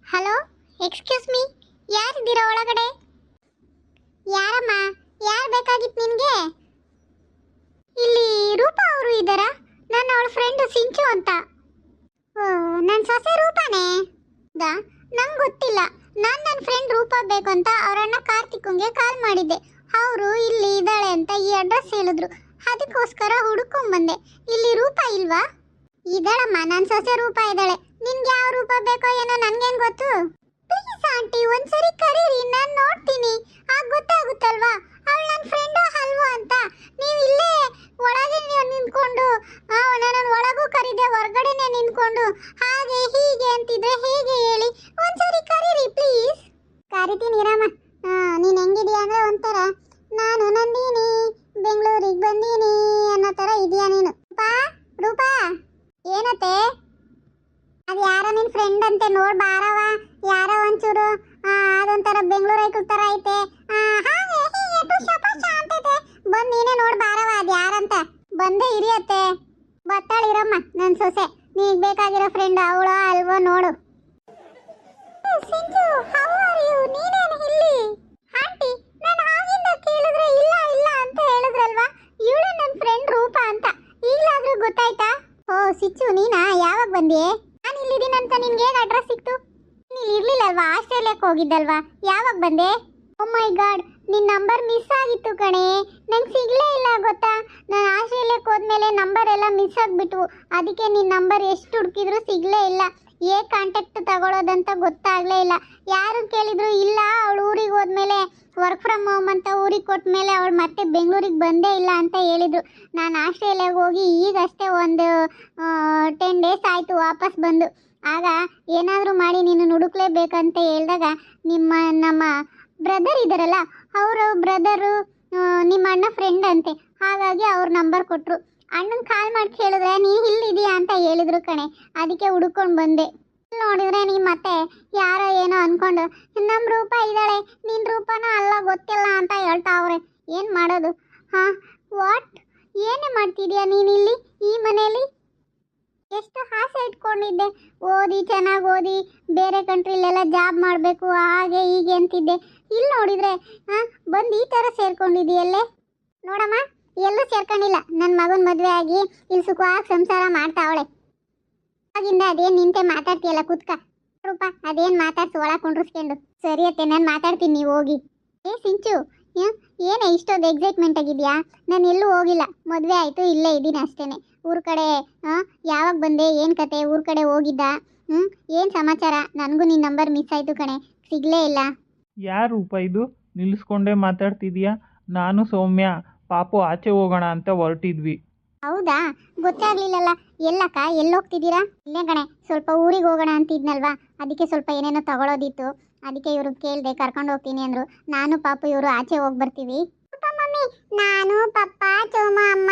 Hello, excuse me, ಯಾರಿದ್ದೀರಾ ಒಳಗಡೆ? ಯಾರಮ್ಮ? ಯಾರು ಬೇಕಾಗಿತ್ತು ನಿನಗೆ? ಇಲ್ಲಿ ರೂಪಾ ಅವರು ಇದ್ದಾರಾ? ನನ್ನ ಅವಳ ಫ್ರೆಂಡ್ ಸಿಂಚು ಅಂತ. ನನ್ನ ಸೊಸೆ ರೂಪಾನೇ? ನಂಗೆ ಗೊತ್ತಿಲ್ಲ. ನಾನು ನನ್ನ ಫ್ರೆಂಡ್ ರೂಪಾ ಬೇಕು ಅಂತ ಅವರಣ್ಣ ಕಾರ್ತಿಕ್ಗೆ ಕಾಲ್ ಮಾಡಿದ್ದೆ. ಅವರು ಇಲ್ಲಿ ಇದ್ದಾಳೆ ಅಂತ ಈ ಅಡ್ರೆಸ್ ಹೇಳಿದ್ರು. ಅದಕ್ಕೋಸ್ಕರ ಹುಡುಕೊಂಡ್ಬಂದೆ. ಇಲ್ಲಿ ರೂಪಾ ಇಲ್ವಾ? ಇದ್ದಾಳಮ್ಮ, ನನ್ನ ಸೊಸೆ ರೂಪಾ ಇದ್ದಾಳೆ. ನಿನ್ಗೆ ಯಾವ ರೂಪ ಬೇಕೋ ಏನೋ ನನ್ಗೇನು ಗೊತ್ತು. ಪ್ಲೀಸ್ ಆಂಟಿ, ಒಂದ್ಸರಿ ಕರೀರಿ, ನಾನು ನೋಡ್ತೀನಿ, ಆಗ ಗೊತ್ತಾಗುತ್ತಲ್ವಾ ಅವಳು ನನ್ನ ಫ್ರೆಂಡು ಅಲ್ವಾ ಅಂತ. ನೀವು ಇಲ್ಲೇ ಒಳಗೆ ನಿಂತ್ಕೊಂಡು ನಾನು ಒಳಗೂ ಕರೀದೆ, ಹೊರಗಡೆನೆ ನಿಂತ್ಕೊಂಡು ಹಾಗೆ ಹೀಗೆ ಅಂತಿದ್ರೆ ಹೇಗೆ ಹೇಳಿ? ಒಂದ್ಸರಿ ಕರೀರಿ ಪ್ಲೀಸ್. ಕರಿತೀನಿ ರಾಮ. ನೀನು ಹೆಂಗಿದೀಯ ಅಂದರೆ ಒಂಥರ ನಾನು ನಂದಿನಿ ಬೆಂಗಳೂರಿಗೆ ಬಂದೀನಿ ಅನ್ನೋ ಥರ ಇದೆಯಾ ನೀನು. ರೂಪಾ, ಏನತ್ತೆ? ಅದು ಯಾರೋ ನಿನ್ನ ಫ್ರೆಂಡ್ ಅಂತೆ, ನೋಡ್ ಬಾರವ. ಯಾರೋ ಒಂಚೂರು ಅದೊಂಥರ ಬೆಂಗಳೂರು ಥರ ಐತೆ, ಹಾಗೆ ಹೀಗೆ ಟುಷಪಶ ಅಂತೈತೆ. ಬಂದು ನೀನೇ ನೋಡ್ ಬಾರವ, ಅದು ಯಾರಂತ. ಬಂದೇ ಇರಿಯತ್ತೆ. ಬತ್ತಾಳಿರಮ್ಮ ನನ್ನ ಸೊಸೆ. ನೀಗೆ ಬೇಕಾಗಿರೋ ಫ್ರೆಂಡ್ ಅವಳೋ ಅಲ್ವೋ ನೋಡು. ಸಿಂಚು, ಹೌ ಆರ್ ಯು? ನೀನೇನು ಇಲ್ಲಿ? ಆಂಟಿ, ನಾನು ಆಗಿಂದ ಕೇಳಿದ್ರೆ ಇಲ್ಲ ಇಲ್ಲ ಅಂತ ಹೇಳಿದ್ರಲ್ವಾ, ಇವಳು ನನ್ನ ಫ್ರೆಂಡ್ ರೂಪಾ ಅಂತ. ಈಗಲಾದ್ರೂ ಗೊತ್ತಾಯ್ತಾ? ಓ ಸಿಚ್ಚು, ನೀನಾ? ಯಾವಾಗ ಬಂದೆ? ನಾನು ಇಲ್ಲಿದ್ದೀನಿ ಅಂತ ನಿನ್ಗೆ ಹೇಗೆ ಅಡ್ರೆಸ್ ಸಿಕ್ತು? ನೀನು ಇರ್ಲಿಲ್ಲಲ್ವಾ, ಆಸ್ಟ್ರೇಲಿಯಾಕ್ಕೆ ಹೋಗಿದ್ದಲ್ವಾ? ಯಾವಾಗ ಬಂದೆ? ಓ ಮೈ ಗಾಡ್, ನಿನ್ನ ನಂಬರ್ ಮಿಸ್ ಆಗಿತ್ತು ಕಣೆ. ನಂಗೆ ಸಿಗಲೇ ಇಲ್ಲ ಗೊತ್ತಾ. ನಾನು ಆಸ್ಟ್ರೇಲಿಯಾಕ್ಕೆ ಹೋದ್ಮೇಲೆ ನಂಬರ್ ಎಲ್ಲ ಮಿಸ್ ಆಗಿಬಿಟ್ವು. ಅದಕ್ಕೆ ನಿನ್ನ ನಂಬರ್ ಎಷ್ಟು ಹುಡುಕಿದ್ರು ಸಿಗಲೇ ಇಲ್ಲ. ಹೇಗೆ ಕಾಂಟ್ಯಾಕ್ಟ್ ತಗೊಳ್ಳೋದಂತ ಗೊತ್ತಾಗಲೇ ಇಲ್ಲ. ಯಾರು ಕೇಳಿದ್ರು ಇಲ್ಲ, ಅವಳು ಊರಿಗೆ ಹೋದ್ಮೇಲೆ ವರ್ಕ್ ಫ್ರಮ್ ಹೋಮ್ ಅಂತ ಊರಿಗೆ ಕೊಟ್ಟ ಮೇಲೆ ಅವಳು ಮತ್ತೆ ಬೆಂಗಳೂರಿಗೆ ಬಂದೇ ಇಲ್ಲ ಅಂತ ಹೇಳಿದರು. ನಾನು ಆಸ್ಟ್ರೇಲಿಯಾಗೆ ಹೋಗಿ ಈಗಷ್ಟೇ ಒಂದು 10 ಡೇಸ್ ಆಯಿತು ವಾಪಸ್ ಬಂದು. ಆಗ ಏನಾದರೂ ಮಾಡಿ ನೀನು ಹುಡುಕ್ಲೇಬೇಕಂತ ಹೇಳಿದಾಗ ನಮ್ಮ ಬ್ರದರ್ ಇದ್ದಾರಲ್ಲ, ಅವರು ಬ್ರದರು ನಿಮ್ಮ ಅಣ್ಣ ಫ್ರೆಂಡ್ ಅಂತೆ. ಹಾಗಾಗಿ ಅವ್ರ ನಂಬರ್ ಕೊಟ್ಟರು. ಅಣ್ಣನ ಕಾಲ್ ಮಾಡಿ ಕೇಳಿದ್ರೆ ನೀನು ಇಲ್ಲಿದೆಯಾ ಅಂತ ಹೇಳಿದ್ರು ಕಣೆ. ಅದಕ್ಕೆ ಹುಡುಕೊಂಡು ಬಂದೆ. ನೋಡಿದ್ರೆ ನೀ ಮತ್ತೆ ಯಾರೋ ಏನೋ ಅಂದ್ಕೊಂಡು ನಮ್ಮ ರೂಪಾ ಇದ್ದಾಳೆ, ನಿನ್ನ ರೂಪಾನೋ ಅಲ್ಲ ಗೊತ್ತಿಲ್ಲ ಅಂತ ಹೇಳ್ತಾವ್ರೆ. ಏನು ಮಾಡೋದು? ಹಾಂ, ವಾಟ್? ಏನೇ ಮಾಡ್ತಿದ್ಯಾ ನೀನಿಲ್ಲಿ ಈ ಮನೆಯಲ್ಲಿ? ಎಷ್ಟು ಆಸೆ ಇಟ್ಕೊಂಡಿದ್ದೆ, ಓದಿ ಚೆನ್ನಾಗಿ ಓದಿ ಬೇರೆ ಕಂಟ್ರಿಲೆಲ್ಲ ಜಾಬ್ ಮಾಡಬೇಕು ಹಾಗೆ ಹೀಗೆ ಅಂತಿದ್ದೆ. ಇಲ್ಲಿ ನೋಡಿದರೆ ಬಂದು ಈ ಥರ ಸೇರ್ಕೊಂಡಿದ್ದೀಯಲ್ಲೇ. ನೋಡಮ್ಮ, ಎಲ್ಲೂ ಸೇರ್ಕೊಂಡಿಲ್ಲ. ನನ್ನ ಮಗನ ಮದುವೆ ಆಗಿ ಇಲ್ಲಿ ಸುಖವಾಗಿ ಸಂಸಾರ ಮಾಡ್ತಾವಳೆ. ಆಗಿಂದ ಅದೇನು ನಿಂತೆ ಮಾತಾಡ್ತೀಯಲ್ಲ, ಕುತ್ಕ. ರೂಪಾ, ಅದೇನು ಮಾತಾಡ್ತು ಒಳಗೆ ಕುಂಡ್ರಿಸ್ಕೊಂಡು. ಸರಿಯತ್ತೆ, ನಾನು ಮಾತಾಡ್ತೀನಿ, ನೀವು ಹೋಗಿ. ಸಿಂಚು, ಏನೇ ಇಷ್ಟೊಂದು ಎಕ್ಸೈಟ್ಮೆಂಟ್ ಆಗಿದೆಯಾ? ನಾನು ಎಲ್ಲೂ ಹೋಗಿಲ್ಲ, ಮದುವೆ ಆಯಿತು, ಇಲ್ಲೇ ಇದ್ದೀನಿ ಅಷ್ಟೇ. ಊರ ಕಡೆ ಯಾವಾಗ ಬಂದೆ, ಏನು ಕತೆ? ಊರ ಕಡೆ ಹೋಗಿದ್ದ? ಏನು ಸಮಾಚಾರ? ನನಗೂ ನಿನ್ನ ನಂಬರ್ ಮಿಸ್ ಆಯಿತು ಕಣೆ, ಸಿಗಲೇ ಇಲ್ಲ. ಯಾರು ರೂಪ ಇದು? ನಿಲ್ಲಿಸ್ಕೊಂಡೇ ಮಾತಾಡ್ತಿದ್ಯಾ? ನಾನು ಸೌಮ್ಯ ಪಾಪು ಆಚೆ ಹೋಗೋಣ ಅಂತ ಹೊರಟಿದ್ವಿ. ಹೌದಾ? ಗೊತ್ತೇ ಆಗಲಿಲ್ಲಲ್ಲ. ಎಲ್ಲಕ್ಕ, ಎಲ್ಲೋಗ್ತಿದ್ದೀರಾ? ಇಲ್ಲೇ ಕಣೆ, ಸ್ವಲ್ಪ ಊರಿಗೆ ಹೋಗೋಣ ಅಂತಿದ್ನಲ್ವಾ, ಅದಕ್ಕೆ ಸ್ವಲ್ಪ ಏನೇನೋ ತಗೊಳ್ಳೋದಿತ್ತು. ಅದಕ್ಕೆ ಇವರು ಕೇಳಿದೆ, ಕರ್ಕೊಂಡು ಹೋಗ್ತೀನಿ ಅಂದರು. ನಾನು ಪಾಪು ಇವರು ಆಚೆ ಹೋಗಿ ಬರ್ತೀವಿ. ಮಮ್ಮಿ, ನಾನು ಪಪ್ಪ ಚೋಮ ಅಮ್ಮ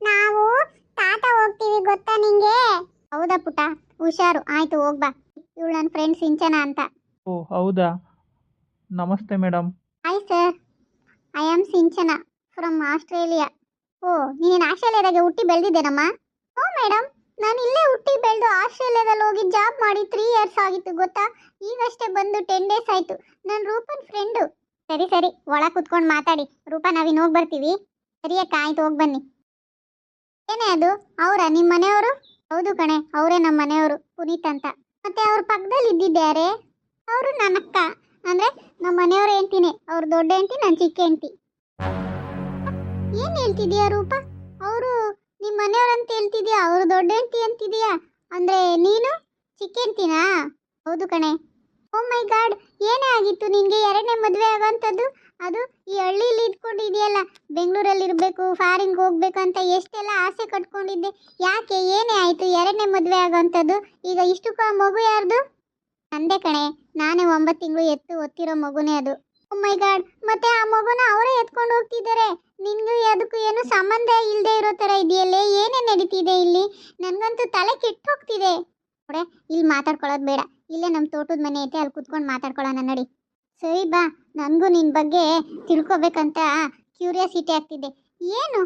ನಾವು ತಾತ ಹೋಗ್ತೀವಿ, ಗೊತ್ತಾ ನಿಂಗೆ? ಹೌದಾ ಪುಟ್ಟ, ಹುಷಾರು. ಆಯಿತು, ಹೋಗ್ಬಾ. ಇವಳು ನನ್ನ ಫ್ರೆಂಡ್ ಸಿಂಚನ ಅಂತ. ಓ ಹೌದಾ, ನಮಸ್ತೆ madam. Hi sir, I am Sinchana from Australia. ಓ, ನೀನು ಆಸ್ಟ್ರೇಲಿಯಾದಾಗೆ ಹುಟ್ಟಿ ಬೆಳೆದಿದ್ದೇನಮ್ಮ? ಓ ಮೇಡಮ್, ನಾನು ಇಲ್ಲೇ ಹುಟ್ಟಿ ಬೆಳೆದು ಆಸ್ಟ್ರೇಲಿಯಾದಲ್ಲಿ ಹೋಗಿ ಜಾಬ್ ಮಾಡಿ 3 ಇಯರ್ಸ್ ಆಗಿತ್ತು ಗೊತ್ತಾ. ಈಗಷ್ಟೇ ಬಂದು 10 ಡೇಸ್ ಆಯಿತು. ನಾನು ರೂಪನ್ ಫ್ರೆಂಡು. ಸರಿ ಸರಿ, ಒಳಗೆ ಕುತ್ಕೊಂಡು ಮಾತಾಡಿ. ರೂಪಾ, ನಾವಿನ್ನು ಹೋಗಿ ಬರ್ತೀವಿ. ಸರಿ ಅಕ್ಕ, ಆಯ್ತು, ಹೋಗಿ ಬನ್ನಿ. ಏನೇ ಅದು, ಅವರಾ ನಿಮ್ಮ ಮನೆಯವರು? ಹೌದು ಕಣೆ, ಅವರೇ ನಮ್ಮ ಮನೆಯವರು, ಪುನೀತ್ ಅಂತ. ಮತ್ತೆ ಅವ್ರ ಪಕ್ಕದಲ್ಲಿ ಇದ್ದಿದ್ದ್ಯಾರೆ? ಅವರು ನನ್ನ ಅಕ್ಕ, ಅಂದರೆ ನಮ್ಮ ಮನೆಯವ್ರ ಹೆಂಡ್ತಿನೇ. ಅವ್ರು ದೊಡ್ಡ ಹೆಂಡ್ತಿ, ನಾನು ಚಿಕ್ಕ ಹೆಂಡ್ತಿ. ಏನು ಹೇಳ್ತಿದ್ಯಾ ರೂಪಾ? ಅವರು ನಿಮ್ಮ ಮನೆಯವ್ರು ಅಂತ ಹೇಳ್ತಿದ್ಯಾ, ಅವರು ದೊಡ್ಡ ಹೆಂಡ್ತಿ ಅಂತಿದ್ಯಾ? ಅಂದರೆ ನೀನು ಚಿಕ್ಕ ಹೆಂಡ್ತಿನಾ? ಹೌದು ಕಣೆ. ಓ ಮೈ ಗಾಡ್, ಏನೇ ಆಗಿತ್ತು ನಿನಗೆ 2ನೇ ಮದುವೆ ಆಗೋಂಥದ್ದು? ಅದು ಈ ಹಳ್ಳಿಲಿ ಇದ್ಕೊಂಡಿದೆಯಲ್ಲ, ಬೆಂಗಳೂರಲ್ಲಿ ಇರಬೇಕು, ಫಾರಿನ್ಗೆ ಹೋಗ್ಬೇಕು ಅಂತ ಎಷ್ಟೆಲ್ಲ ಆಸೆ ಕಟ್ಕೊಂಡಿದ್ದೆ. ಯಾಕೆ, ಏನೇ ಆಯಿತು 2ನೇ ಮದುವೆ ಆಗೋಂಥದ್ದು? ಈಗ ಇಷ್ಟಕ್ಕ ಮಗು ಯಾರ್ದು? ನಂದೇ ಕಣೆ, ನಾನೇ 9 ತಿಂಗಳು ಎತ್ತು ಒತ್ತಿರೋ ಮಗುನೇ ಅದು. ಓ ಮೈ ಗಾಡ್, ಮತ್ತೆ ಆ ಮಗುನ ಅವರೇ ಎತ್ಕೊಂಡು ಹೋಗ್ತಿದ್ದಾರೆ. ನಿನ್ಗೂ ಅದಕ್ಕೂ ಏನು ಸಂಬಂಧ ಇಲ್ಲದೆ ಇರೋ ಥರ ಇದೆಯಲ್ಲೇ. ಏನೇ ನಡೀತಿದೆ ಇಲ್ಲಿ? ನನಗಂತೂ ತಲೆ ಕೆಟ್ಟು ಹೋಗ್ತಿದೆ. ನೋಡೆ, ಇಲ್ಲಿ ಮಾತಾಡ್ಕೊಳ್ಳೋದು ಬೇಡ. ಇಲ್ಲೇ ನಮ್ಮ ತೋಟದ ಮನೆ ಐತೆ, ಅಲ್ಲಿ ಕುತ್ಕೊಂಡು ಮಾತಾಡ್ಕೊಳ್ಳೋಣ ನಡಿ. ಸರಿ ಬಾ, ನನಗೂ ನಿನ್ನ ಬಗ್ಗೆ ತಿಳ್ಕೊಬೇಕಂತ ಕ್ಯೂರಿಯಾಸಿಟಿ ಆಗ್ತಿದೆ. ಏನು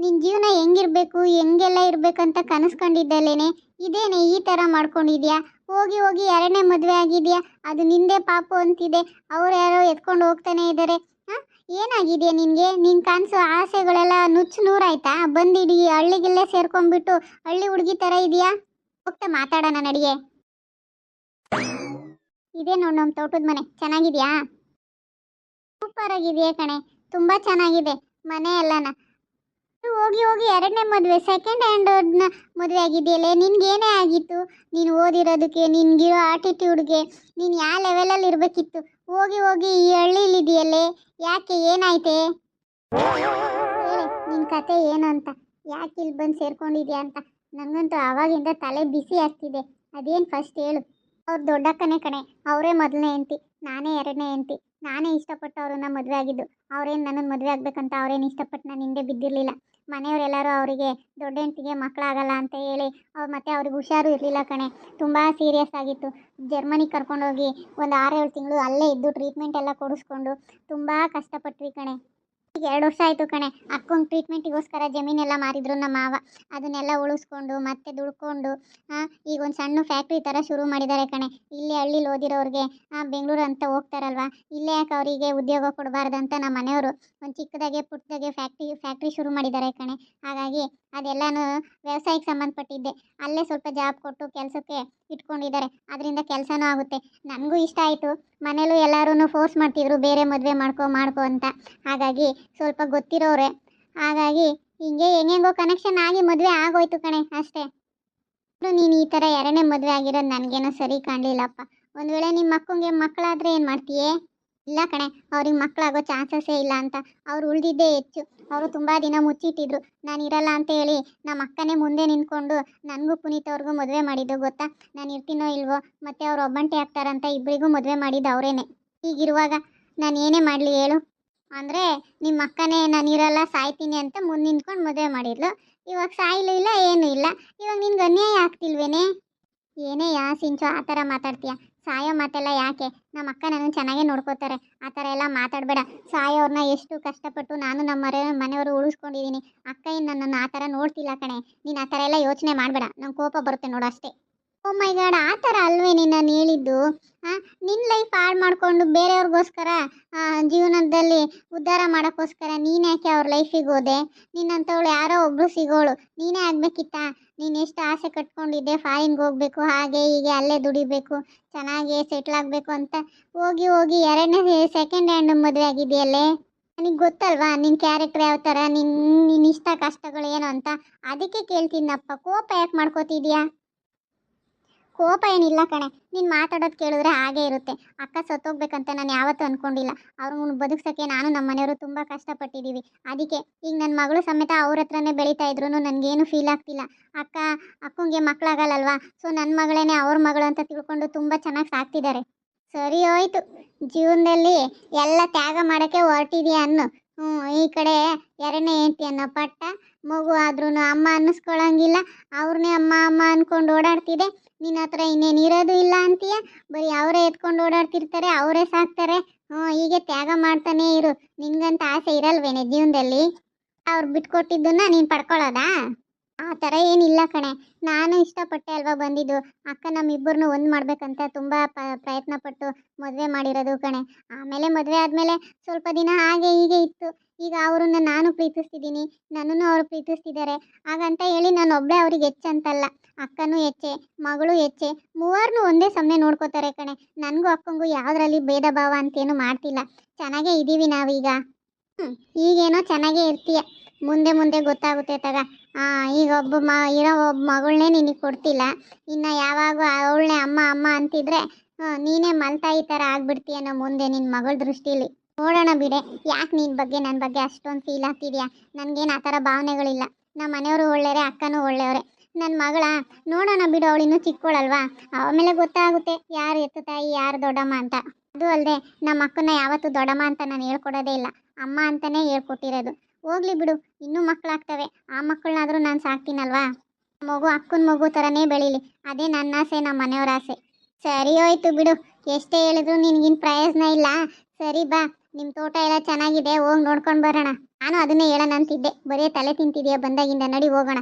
ನಿನ್ನ ಜೀವನ ಹೆಂಗಿರಬೇಕು, ಹೆಂಗೆಲ್ಲ ಇರಬೇಕಂತ ಕನಸ್ಕೊಂಡಿದ್ದಲ್ಲೇನೆ ಇದೇನೆ ಈ ಥರ ಮಾಡ್ಕೊಂಡಿದ್ಯಾ? ಹೋಗಿ ಹೋಗಿ ಎರಡನೇ ಮದುವೆ ಆಗಿದೆಯಾ, ಅದು ನಿಂದೇ ಪಾಪು ಅಂತಿದೆ. ಅವ್ರು ಯಾರೋ ಎತ್ಕೊಂಡು ಹೋಗ್ತಾನೆ ಇದ್ದಾರೆ. ಹಾಂ, ಏನಾಗಿದೆಯಾ ನಿನಗೆ? ನಿನ್ನ ಕನಸು ಆಸೆಗಳೆಲ್ಲ ನುಚ್ಚು ನೂರಾಯ್ತಾ? ಬಂದಿಡಿ ಹಳ್ಳಿಗಿಲ್ಲೇ ಸೇರ್ಕೊಂಡ್ಬಿಟ್ಟು ಹಳ್ಳಿ ಹುಡುಗಿ ಥರ ಇದೆಯಾ? ಹೋಗ್ತಾ ಮಾತಾಡೋಣ ನಡಿಗೆ. ಇದೇ ನೋಡಿ ನಮ್ಮ ತೋಟದ ಮನೆ, ಚೆನ್ನಾಗಿದೆಯಾ? ಸೂಪರ್ ಆಗಿದೆಯಾ ಕಣೆ, ತುಂಬ ಚೆನ್ನಾಗಿದೆ ಮನೆ ಎಲ್ಲನ. ಹೋಗಿ ಹೋಗಿ ಎರಡನೇ ಮದುವೆ, ಸೆಕೆಂಡ್ ಹ್ಯಾಂಡ್ ಮದುವೆ ಆಗಿದೆಯಲ್ಲೇ, ನಿನ್ಗೇನೇ ಆಗಿತ್ತು? ನೀನು ಓದಿರೋದಕ್ಕೆ, ನಿನ್ಗಿರೋ ಆಟಿಟ್ಯೂಡ್ಗೆ ನೀನು ಯಾವ ಲೆವೆಲಲ್ಲಿ ಇರಬೇಕಿತ್ತು? ಹೋಗಿ ಹೋಗಿ ಈ ಹಳ್ಳಿಲಿದೆಯಲ್ಲೇ, ಯಾಕೆ ಏನಾಯ್ತೆ? ಹೇಳಿ ನಿನ್ನ ಕತೆ ಏನು ಅಂತ, ಯಾಕೆ ಇಲ್ಲಿ ಬಂದು ಸೇರ್ಕೊಂಡಿದ್ಯಾ ಅಂತ. ನನಗಂತೂ ಆವಾಗಿಂದ ತಲೆ ಬಿಸಿ ಆಗ್ತಿದೆ. ಅದೇನು ಫಸ್ಟ್ ಹೇಳು. ಅವ್ರು ದೊಡ್ಡಕ್ಕನೇ ಕಣೆ, ಅವರೇ ಮೊದಲನೇ ಹೆಂಡ್ತಿ, ನಾನೇ ಎರಡನೇ ಹೆಂಡ್ತಿ. ನಾನೇ ಇಷ್ಟಪಟ್ಟು ಅವ್ರನ್ನ ಮದುವೆ ಆಗಿದ್ದು. ಅವ್ರೇನು ನನ್ನನ್ನು ಮದುವೆ ಆಗ್ಬೇಕಂತ ಅವ್ರೇನು ಇಷ್ಟಪಟ್ಟು ನಾನು ಹಿಂದೆ ಬಿದ್ದಿರಲಿಲ್ಲ. ಮನೆಯವರೆಲ್ಲರೂ ಅವರಿಗೆ ದೊಡ್ಡ ಹೆಂಡ್ತಿಗೆ ಮಕ್ಕಳಾಗಲ್ಲ ಅಂತ ಹೇಳಿ ಮತ್ತೆ ಅವ್ರಿಗೆ ಹುಷಾರು ಇರಲಿಲ್ಲ ಕಣೆ, ತುಂಬ ಸೀರಿಯಸ್ ಆಗಿತ್ತು. ಜರ್ಮನಿಗೆ ಕರ್ಕೊಂಡೋಗಿ ಒಂದು 6-7 ತಿಂಗಳು ಅಲ್ಲೇ ಇದ್ದು ಟ್ರೀಟ್ಮೆಂಟ್ ಎಲ್ಲ ಕೊಡಿಸ್ಕೊಂಡು ತುಂಬ ಕಷ್ಟಪಟ್ವಿ ಕಣೆ. ಈಗ 2 ವರ್ಷ ಆಯಿತು ಕಣೆ. ಅಕ್ಕಂಗೆ ಟ್ರೀಟ್ಮೆಂಟಿಗೋಸ್ಕರ ಜಮೀನೆಲ್ಲ ಮಾರಿದ್ರು ನಮ್ಮ ಮಾವ. ಅದನ್ನೆಲ್ಲ ಉಳಿಸ್ಕೊಂಡು ಮತ್ತೆ ದುಡ್ಕೊಂಡು ಈಗ ಒಂದು ಸಣ್ಣ ಫ್ಯಾಕ್ಟ್ರಿ ಥರ ಶುರು ಮಾಡಿದ್ದಾರೆ ಕಣೆ. ಇಲ್ಲೇ ಹಳ್ಳಿಲಿ ಓದಿರೋರಿಗೆ ಬೆಂಗಳೂರು ಅಂತ ಹೋಗ್ತಾರಲ್ವ, ಇಲ್ಲೇ ಯಾಕೆ ಅವರಿಗೆ ಉದ್ಯೋಗ ಕೊಡಬಾರ್ದಂತ ನಮ್ಮ ಮನೆಯವರು ಒಂದು ಚಿಕ್ಕದಾಗೆ ಪುಟ್ಟದಾಗೆ ಫ್ಯಾಕ್ಟ್ರಿ ಶುರು ಮಾಡಿದ್ದಾರೆ ಕಣೆ. ಹಾಗಾಗಿ ಅದೆಲ್ಲನೂ ವ್ಯವಸಾಯಕ್ಕೆ ಸಂಬಂಧಪಟ್ಟಿದ್ದೆ. ಅಲ್ಲೇ ಸ್ವಲ್ಪ ಜಾಬ್ ಕೊಟ್ಟು ಕೆಲಸಕ್ಕೆ ಇಟ್ಕೊಂಡಿದ್ದಾರೆ. ಅದರಿಂದ ಕೆಲಸನೂ ಆಗುತ್ತೆ. ನನಗೂ ಇಷ್ಟ ಆಯಿತು. ಮನೇಲೂ ಎಲ್ಲರೂ ಫೋರ್ಸ್ ಮಾಡ್ತಿದ್ರು ಬೇರೆ ಮದುವೆ ಮಾಡ್ಕೊ ಅಂತ. ಹಾಗಾಗಿ ಸ್ವಲ್ಪ ಗೊತ್ತಿರೋರೆ, ಹಾಗಾಗಿ ಹಿಂಗೆ ಹೆಂಗೆಂಗೋ ಕನೆಕ್ಷನ್ ಆಗಿ ಮದುವೆ ಆಗೋಯ್ತು ಕಣೆ ಅಷ್ಟೇ. ನೀನು ಈ ಥರ ಎರಡನೇ ಮದುವೆ ಆಗಿರೋದು ನನಗೇನೋ ಸರಿ ಕಾಣಲಿಲ್ಲಪ್ಪ. ಒಂದು ವೇಳೆ ನಿಮ್ಮ ಮಕ್ಕಳಿಗೆ ಮಕ್ಕಳಾದರೆ ಏನು ಮಾಡ್ತೀಯೇ? ಇಲ್ಲ ಕಣೆ, ಅವ್ರಿಗೆ ಮಕ್ಕಳಾಗೋ ಚಾನ್ಸಸ್ಸೇ ಇಲ್ಲ ಅಂತ. ಅವ್ರು ಉಳಿದಿದ್ದೇ ಹೆಚ್ಚು. ಅವರು ತುಂಬ ದಿನ ಮುಚ್ಚಿಟ್ಟಿದ್ರು. ನಾನು ಇರಲ್ಲ ಅಂತ ಹೇಳಿ ನಮ್ಮ ಅಕ್ಕನೇ ಮುಂದೆ ನಿಂತ್ಕೊಂಡು ನನಗೂ ಪುನೀತ್ ಅವ್ರಿಗೂ ಮದುವೆ ಮಾಡಿದ್ದು ಗೊತ್ತಾ. ನಾನು ಇರ್ತೀನೋ ಇಲ್ವೋ, ಮತ್ತು ಅವ್ರು ಒಬ್ಬಂಟಿ ಆಗ್ತಾರಂತ ಇಬ್ಬರಿಗೂ ಮದುವೆ ಮಾಡಿದ್ದು ಅವರೇನೆ. ಹೀಗಿರುವಾಗ ನಾನು ಏನೇ ಮಾಡಲಿ ಹೇಳು? ಅಂದರೆ ನಿಮ್ಮ ಅಕ್ಕನೇ ನಾನು ಇರಲ್ಲ ಸಾಯ್ತೀನಿ ಅಂತ ಮುಂದೆ ನಿಂತ್ಕೊಂಡು ಮದುವೆ ಮಾಡಿದ್ಲು. ಇವಾಗ ಸಾಯಲೂ ಇಲ್ಲ ಏನೂ ಇಲ್ಲ. ಇವಾಗ ನಿನ್ಗೆ ಅನ್ಯಾಯ ಆಗ್ತಿಲ್ವೇನೆ? ಏನೇ ಸಿಂಚು ಆ ಥರ ಮಾತಾಡ್ತೀಯ? ಸಾಯೋ ಮಾತೆಲ್ಲ ಯಾಕೆ? ನಮ್ಮ ಅಕ್ಕ ನನ್ನ ಚೆನ್ನಾಗೇ ನೋಡ್ಕೋತಾರೆ. ಆ ಥರ ಎಲ್ಲ ಮಾತಾಡಬೇಡ. ಸಾಯೋವ್ರನ್ನ ಎಷ್ಟು ಕಷ್ಟಪಟ್ಟು ನಾನು ನಮ್ಮ ಮನೆಯವರು ಉಳಿಸ್ಕೊಂಡಿದ್ದೀನಿ. ಅಕ್ಕ ಇನ್ನು ನನ್ನನ್ನು ಆ ಥರ ನೋಡ್ತಿಲ್ಲ ಕಣೆ. ನೀನು ಆ ಥರ ಎಲ್ಲ ಯೋಚನೆ ಮಾಡಬೇಡ, ನಂಗೆ ಕೋಪ ಬರುತ್ತೆ ನೋಡು ಅಷ್ಟೇ. ಓ ಮೈ ಗಾಡ್, ಆ ಥರ ಅಲ್ವೇ ನಾನು ಹೇಳಿದ್ದು? ನಿನ್ನ ಲೈಫ್ ಹಾಳು ಮಾಡಿಕೊಂಡು ಬೇರೆಯವ್ರಿಗೋಸ್ಕರ ಜೀವನದಲ್ಲಿ ಉದ್ಧಾರ ಮಾಡೋಕ್ಕೋಸ್ಕರ ನೀನು ಯಾಕೆ ಅವ್ರ ಲೈಫಿಗೆ ಹೋದೆ? ನಿನ್ನಂಥವಳು ಯಾರೋ ಒಬ್ಬರು ಸಿಗೋಳು, ನೀನೇ ಆಗಬೇಕಿತ್ತಾ? ನೀನು ಎಷ್ಟು ಆಸೆ ಕಟ್ಕೊಂಡಿದ್ದೆ, ಫಾರಿನ್ಗೆ ಹೋಗಬೇಕು, ಹಾಗೆ ಹೀಗೆ ಅಲ್ಲೇ ದುಡಿಬೇಕು, ಚೆನ್ನಾಗಿ ಸೆಟ್ಲ್ ಆಗಬೇಕು ಅಂತ. ಹೋಗಿ ಹೋಗಿ ಎರಡನೇ ಸೆಕೆಂಡ್ ಹ್ಯಾಂಡ್ ಮದುವೆ ಆಗಿದೆಯಲ್ಲೇ. ನನಗೆ ಗೊತ್ತಲ್ವಾ ನಿನ್ನ ಕ್ಯಾರೆಕ್ಟರ್ ಯಾವ ಥರ, ನಿನ್ನ ಇಷ್ಟ ಕಷ್ಟಗಳು ಏನು ಅಂತ. ಅದಕ್ಕೆ ಕೇಳ್ತೀನಪ್ಪ, ಕೋಪ ಯಾಕೆ ಮಾಡ್ಕೋತಿದ್ಯಾ? ಕೋಪ ಏನಿಲ್ಲ ಕಣೆ, ನೀನು ಮಾತಾಡೋದು ಕೇಳಿದ್ರೆ ಹಾಗೆ ಇರುತ್ತೆ. ಅಕ್ಕ ಸತ್ತೋಗ್ಬೇಕಂತ ನಾನು ಯಾವತ್ತೂ ಅಂದ್ಕೊಂಡಿಲ್ಲ. ಅವ್ರನ್ನ ಬದುಕ್ಸೋಕ್ಕೆ ನಾನು ನಮ್ಮ ಮನೆಯವರು ತುಂಬ ಕಷ್ಟಪಟ್ಟಿದ್ದೀವಿ. ಅದಕ್ಕೆ ಈಗ ನನ್ನ ಮಗಳು ಸಮೇತ ಅವ್ರ ಹತ್ರನೇ ಬೆಳೀತಾ ಇದ್ರು ನನಗೇನು ಫೀಲ್ ಆಗ್ತಿಲ್ಲ. ಅಕ್ಕಂಗೆ ಮಕ್ಕಳಾಗಲ್ಲಲ್ವಾ, ಸೊ ನನ್ನ ಮಗಳೇನೆ ಅವ್ರ ಮಗಳು ಅಂತ ತಿಳ್ಕೊಂಡು ತುಂಬ ಚೆನ್ನಾಗಿ ಸಾಕ್ತಿದ್ದಾರೆ. ಸರಿ ಹೋಯ್ತು, ಜೀವನದಲ್ಲಿ ಎಲ್ಲ ತ್ಯಾಗ ಮಾಡೋಕ್ಕೆ ಹೊರಟಿದ್ಯಾ ಅನ್ನು. ಈ ಕಡೆ ಎರಡನೇ ಹೆಂಡ್ತಿ ಅನ್ನೋ ಪಟ್ಟ, ಮಗು ಆದ್ರೂ ಅಮ್ಮ ಅನ್ನಿಸ್ಕೊಳಂಗಿಲ್ಲ, ಅವ್ರನ್ನೇ ಅಮ್ಮ ಅಮ್ಮ ಅಂದ್ಕೊಂಡು ಓಡಾಡ್ತಿದೆ. ನಿನ್ನ ಹತ್ರ ಇನ್ನೇನು ಇರೋದು ಇಲ್ಲ ಅಂತೀಯ. ಬರೀ ಅವರೇ ಎತ್ಕೊಂಡು ಓಡಾಡ್ತಿರ್ತಾರೆ, ಅವರೇ ಸಾಕ್ತಾರೆ. ಹೀಗೆ ತ್ಯಾಗ ಮಾಡ್ತಾನೇ ಇರು. ನಿನ್ಗಂತ ಆಸೆ ಇರಲ್ವೇನೆ ಜೀವನದಲ್ಲಿ? ಅವ್ರು ಬಿಟ್ಕೊಟ್ಟಿದ್ದನ್ನ ನೀನು ಪಡ್ಕೊಳ್ಳೋದಾ? ಆ ಥರ ಏನಿಲ್ಲ ಕಣೆ. ನಾನು ಇಷ್ಟಪಟ್ಟೆ ಅಲ್ವಾ ಬಂದಿದ್ದು. ಅಕ್ಕ ನಮ್ಮಿಬ್ಬರನ್ನು ಒಂದು ಮಾಡಬೇಕಂತ ತುಂಬ ಪ್ರಯತ್ನ ಪಟ್ಟು ಮದುವೆ ಮಾಡಿರೋದು ಕಣೆ. ಆಮೇಲೆ ಮದುವೆ ಆದಮೇಲೆ ಸ್ವಲ್ಪ ದಿನ ಹಾಗೆ ಹೀಗೆ ಇತ್ತು. ಈಗ ಅವ್ರನ್ನ ನಾನು ಪ್ರೀತಿಸ್ತಿದ್ದೀನಿ, ನನ್ನನ್ನು ಅವರು ಪ್ರೀತಿಸ್ತಿದ್ದಾರೆ. ಹಾಗಂತ ಹೇಳಿ ನಾನು ಒಬ್ಬಳೇ ಅವ್ರಿಗೆ ಹೆಚ್ಚಂತಲ್ಲ. ಅಕ್ಕನೂ ಹೆಚ್ಚೆ, ಮಗಳು ಹೆಚ್ಚೆ, ಮೂವರನ್ನೂ ಒಂದೇ ಸಮನೆ ನೋಡ್ಕೋತಾರೆ ಕಣೆ. ನನಗೂ ಅಕ್ಕಂಗೂ ಯಾವುದರಲ್ಲಿ ಭೇದ ಭಾವ ಅಂತೇನು ಮಾಡ್ತಿಲ್ಲ. ಚೆನ್ನಾಗೇ ಇದ್ದೀವಿ ನಾವೀಗ. ಈಗೇನೋ ಚೆನ್ನಾಗೇ ಇರ್ತೀಯ, ಮುಂದೆ ಮುಂದೆ ಗೊತ್ತಾಗುತ್ತೆ ತಗ. ಈಗ ಇರೋ ಒಬ್ಬ ಮಗಳನ್ನೇ ನಿನಗೆ ಕೊಡ್ತಿಲ್ಲ, ಇನ್ನು ಯಾವಾಗ ಅವಳನ್ನೇ ಅಮ್ಮ ಅಮ್ಮ ಅಂತಿದ್ರೆ ನೀನೇ ಮಲ್ತಾಯಿ ಥರ ಆಗ್ಬಿಡ್ತೀಯನೋ ಮುಂದೆ ನಿನ್ನ ಮಗಳ ದೃಷ್ಟಿಲಿ. ನೋಡೋಣ ಬಿಡೆ, ಯಾಕೆ ನಿನ್ನ ಬಗ್ಗೆ ನನ್ನ ಬಗ್ಗೆ ಅಷ್ಟೊಂದು ಫೀಲ್ ಆಗ್ತಿದ್ಯಾ? ನನಗೇನು ಆ ಥರ ಭಾವನೆಗಳಿಲ್ಲ. ನಮ್ಮ ಮನೆಯವರು ಒಳ್ಳೆಯವರೇ, ಅಕ್ಕನೂ ಒಳ್ಳೆಯವರೇ. ನನ್ನ ಮಗಳ ನೋಡೋಣ ಬಿಡು, ಅವಳಿನ್ನೂ ಚಿಕ್ಕವಳಲ್ವಾ, ಆಮೇಲೆ ಗೊತ್ತಾಗುತ್ತೆ ಯಾರು ಎತ್ತು ತಾಯಿ ಯಾರು ದೊಡ್ಡಮ್ಮ ಅಂತ. ಅದು ಅಲ್ಲದೆ ನಮ್ಮ ಅಕ್ಕನ ಯಾವತ್ತೂ ದೊಡ್ಡಮ್ಮ ಅಂತ ನಾನು ಹೇಳ್ಕೊಡೋದೇ ಇಲ್ಲ, ಅಮ್ಮ ಅಂತಲೇ ಹೇಳ್ಕೊಟ್ಟಿರೋದು. ಹೋಗ್ಲಿ ಬಿಡು, ಇನ್ನೂ ಮಕ್ಕಳಾಗ್ತವೆ, ಆ ಮಕ್ಕಳನ್ನಾದರೂ ನಾನು ಸಾಕ್ತೀನಲ್ವಾ. ಮಗು ಅಕ್ಕನ ಮಗು ಥರನೇ ಬೆಳೀಲಿ, ಅದೇ ನನ್ನ ಆಸೆ, ನಮ್ಮ ಮನೆಯವ್ರ ಆಸೆ. ಸರಿ ಹೋಯ್ತು ಬಿಡು, ಎಷ್ಟೇ ಹೇಳಿದ್ರು ನಿನಗಿನ್ ಪ್ರಯೋಜನ ಇಲ್ಲ. ಸರಿ ಬಾ, ನಿಮ್ಮ ತೋಟ ಎಲ್ಲ ಚೆನ್ನಾಗಿದೆ, ಹೋಗಿ ನೋಡ್ಕೊಂಡು ಬರೋಣ. ನಾನು ಅದನ್ನೇ ಹೇಳೋಣ ಅಂತಿದ್ದೆ, ಬರೀ ತಲೆ ತಿಂತಿದ್ಯಾ ಬಂದಾಗಿಂದ, ನಡಿ ಹೋಗೋಣ.